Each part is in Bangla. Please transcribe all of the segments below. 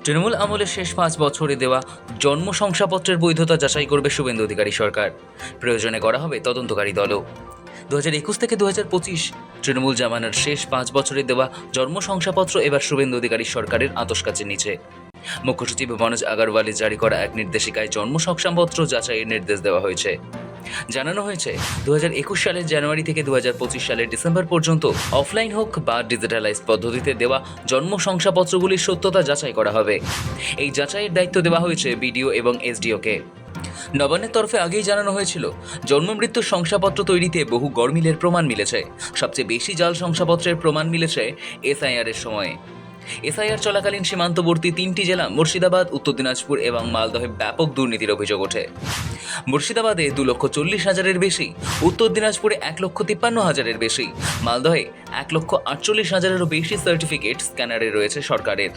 তৃণমূল আমলের শেষ 5 বছরে দেওয়া জন্ম শংসাপত্রের বৈধতা যাচাই করবে শুভেন্দু অধিকারী সরকার। প্রয়োজনে করা হবে তদন্তকারী দলও। 2021 থেকে 2025 তৃণমূল জামানার শেষ 5 বছরে দেওয়া জন্ম শংসাপত্র এবার শুভেন্দু অধিকারী সরকারের আতশকাচের নিচে। মুখ্য সচিব মনোজ আগরওয়ালের জারি করা এক নির্দেশিকায় জন্ম শংসাপত্র যাচাইয়ের নির্দেশ দেওয়া হয়েছে। জানানো হয়েছে 2021 সালের জানুয়ারি থেকে 2025 সালের ডিসেম্বর পর্যন্ত অফলাইন হোক বা ডিজিটালাইজ পদ্ধতিতে দেওয়া জন্ম শংসাপত্রগুলির সত্যতা যাচাই করা হবে। এই যাচাইয়ের দায়িত্ব দেওয়া হয়েছে বিডিও এবং এসডিওকে। নবান্নের তরফে আগেই জানানো হয়েছিল, জন্ম মৃত্যুর শংসাপত্র তৈরিতে বহু গরমিলের প্রমাণ মিলেছে। সবচেয়ে বেশি জাল শংসাপত্রের প্রমাণ মিলেছে এসআইআর এর সময়ে। এসআইআর চলাকালীন সীমান্তবর্তী 3টি জেলা মুর্শিদাবাদ, উত্তর দিনাজপুর এবং মালদহে ব্যাপক দুর্নীতির অভিযোগ ওঠে। মুর্শিদাবাদে 2,40,000-এর বেশি, উত্তর দিনাজপুরে 1,53,000-এর বেশি, মালদহে 1,48,000-এরও বেশি সার্টিফিকেট স্ক্যানারে রয়েছে সরকারের।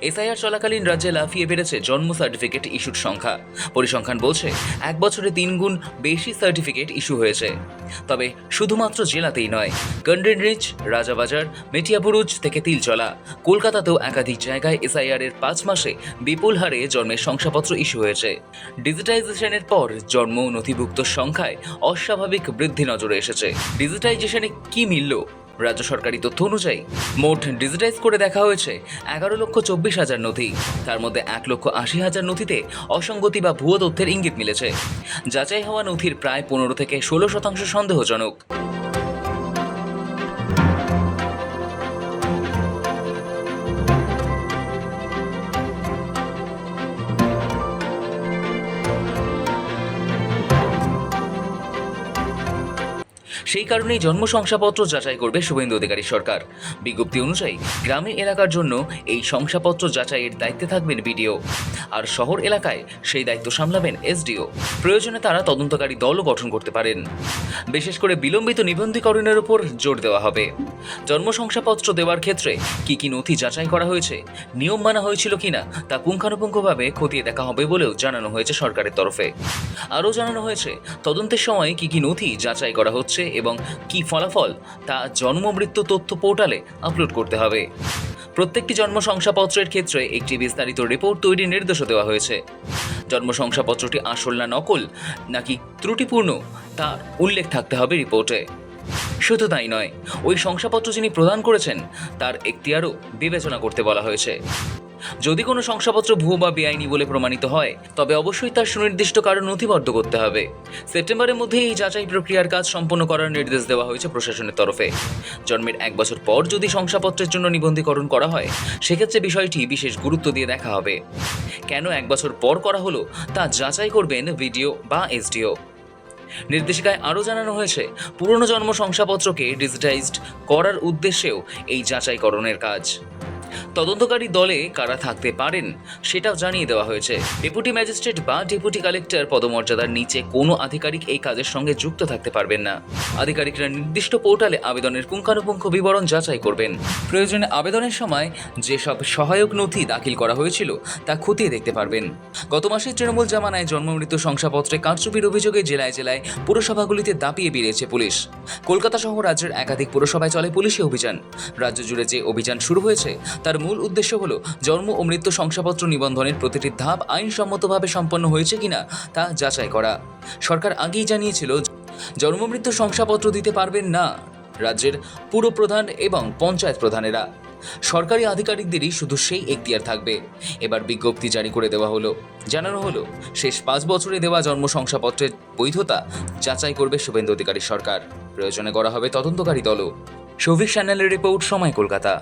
এসআইআর চলাকালীন রাজ্যে লাফিয়ে বেড়েছে জন্ম সার্টিফিকেট ইস্যুর সংখ্যা। পরিসংখ্যান বলছে 1 বছরে 3 গুণ বেশি সার্টিফিকেট ইস্যু হয়েছে। তবে শুধুমাত্র জেলাতেই নয়, কন্ডেনরিচ, রাজাবাজার, মেটিয়াবুরুজ থেকে তিলচলা, কলকাতাতেও একাধিক জায়গায় এসআইআর এর 5 মাসে বিপুল হারে জন্মের শংসাপত্র ইস্যু হয়েছে। ডিজিটাইজেশনের পর জন্ম নথিভুক্ত সংখ্যায় অস্বাভাবিক বৃদ্ধি নজরে এসেছে। ডিজিটাইজেশনে কি মিলল? রাজ্য সরকারি তথ্য অনুযায়ী মোট ডিজিটাইজ করে দেখা হয়েছে 11,24,000 নথি। তার মধ্যে 1,80,000 নথিতে অসঙ্গতি বা ভুয়ো তথ্যের ইঙ্গিত মিলেছে। যাচাই হওয়া নথির প্রায় 15 থেকে 16% সন্দেহজনক। সেই কারণেই জন্ম শংসাপত্র যাচাই করবে শুভেন্দু অধিকারী সরকার। বিজ্ঞপ্তি অনুযায়ী গ্রামীণ এলাকার জন্য এই শংসাপত্র যাচাইয়ের দায়িত্বে থাকবেন বিডিও, আর শহর এলাকায় সেই দায়িত্ব সামলাবেন এসডিও। প্রয়োজনে তারা তদন্তকারী দলও গঠন করতে পারেন। বিশেষ করে বিলম্বিত নিবন্ধীকরণের উপর জোর দেওয়া হবে। জন্ম শংসাপত্র দেওয়ার ক্ষেত্রে কি কি নথি যাচাই করা হয়েছে, নিয়ম মানা হয়েছিল কিনা তা পুঙ্খানুপুঙ্খভাবে খতিয়ে দেখা হবে বলেও জানানো হয়েছে সরকারের তরফে। আরও জানানো হয়েছে, তদন্তের সময় কি কি নথি যাচাই করা হচ্ছে এবং কি ফলাফল তা জন্ম মৃত্যু তথ্য পোর্টালে আপলোড করতে হবে। প্রত্যেকটি জন্ম শংসাপত্রের ক্ষেত্রে একটি বিস্তারিত রিপোর্ট তৈরির নির্দেশও দেওয়া হয়েছে। জন্ম শংসাপত্রটি আসল না নকল নাকি ত্রুটিপূর্ণ তার উল্লেখ থাকতে হবে রিপোর্টে। শুধু তাই নয়, ওই শংসাপত্র যিনি প্রদান করেছেন তার এখতিয়ারও বিবেচনা করতে বলা হয়েছে। যদি কোনো শংসাপত্র ভুয়ো বা বেআইনি বলে প্রমাণিত হয়, তবে অবশ্যই তার সুনির্দিষ্ট কারণ নথিবদ্ধ করতে হবে। সেপ্টেম্বরের মধ্যে এই যাচাই প্রক্রিয়ার কাজ সম্পন্ন করার নির্দেশ দেওয়া হয়েছে প্রশাসনের তরফে। জন্মের 1 বছর পর যদি শংসাপত্রের জন্য নিবন্ধীকরণ করা হয়, সেক্ষেত্রে বিষয়টি বিশেষ গুরুত্ব দিয়ে দেখা হবে। কেন 1 বছর পর করা হলো তা যাচাই করবেন বিডিও বা এসডিও। নির্দেশিকায় আরও জানানো হয়েছে, পুরনো জন্ম শংসাপত্রকে ডিজিটাইজড করার উদ্দেশ্যেও এই যাচাইকরণের কাজ। তদন্তকারী দলে কারা থাকতে পারেন সেটাও জানিয়ে দেওয়া হয়েছে। ডেপুটি ম্যাজিস্ট্রেট বা ডেপুটি কালেক্টর পদমর্যাদার নিচে কোনো আধিকারিক এই কাজের সঙ্গে যুক্ত থাকতে পারবেন না। আধিকারিকরা নির্দিষ্ট পোর্টালে আবেদনের পুঙ্খানুপুঙ্খ বিবরণ যাচাই করবেন। প্রয়োজনে আবেদনের সময় যেসব সহায়ক নথি দাখিল করা হয়েছিল তা খতিয়ে দেখতে পারবেন। গত মাসে তৃণমূল জামানায় জন্ম মৃত্যু শংসাপত্রে কারচুপির অভিযোগে জেলায় জেলায় পুরসভাগুলিতে দাপিয়ে বেরিয়েছে পুলিশ। কলকাতা সহ রাজ্যের একাধিক পুরসভায় চলে পুলিশি অভিযান। রাজ্য জুড়ে যে অভিযান শুরু হয়েছে তার মূল উদ্দেশ্য হলো জন্ম ও মৃত্যু শংসাপত্র নিবন্ধনের প্রতিটি ধাপ আইনসম্মতভাবে সম্পন্ন হয়েছে কিনা তা যাচাই করা। সরকার আগেই জানিয়েছিল, জন্ম মৃত্যু শংসাপত্র দিতে পারবেন না রাজ্যের পুরপ্রধান এবং পঞ্চায়েত প্রধানেরা। সরকারি আধিকারিকদেরই শুধু সেই এখতিয়ার থাকবে। এবার বিজ্ঞপ্তি জারি করে দেওয়া হলো। জানানো হলো, শেষ 5 বছরে দেওয়া জন্ম শংসাপত্রের বৈধতা যাচাই করবে শুভেন্দু অধিকারী সরকার। প্রয়োজনে করা হবে তদন্তকারী দলও। সৌভিক চ্যানেলের রিপোর্ট, সময়, কলকাতা।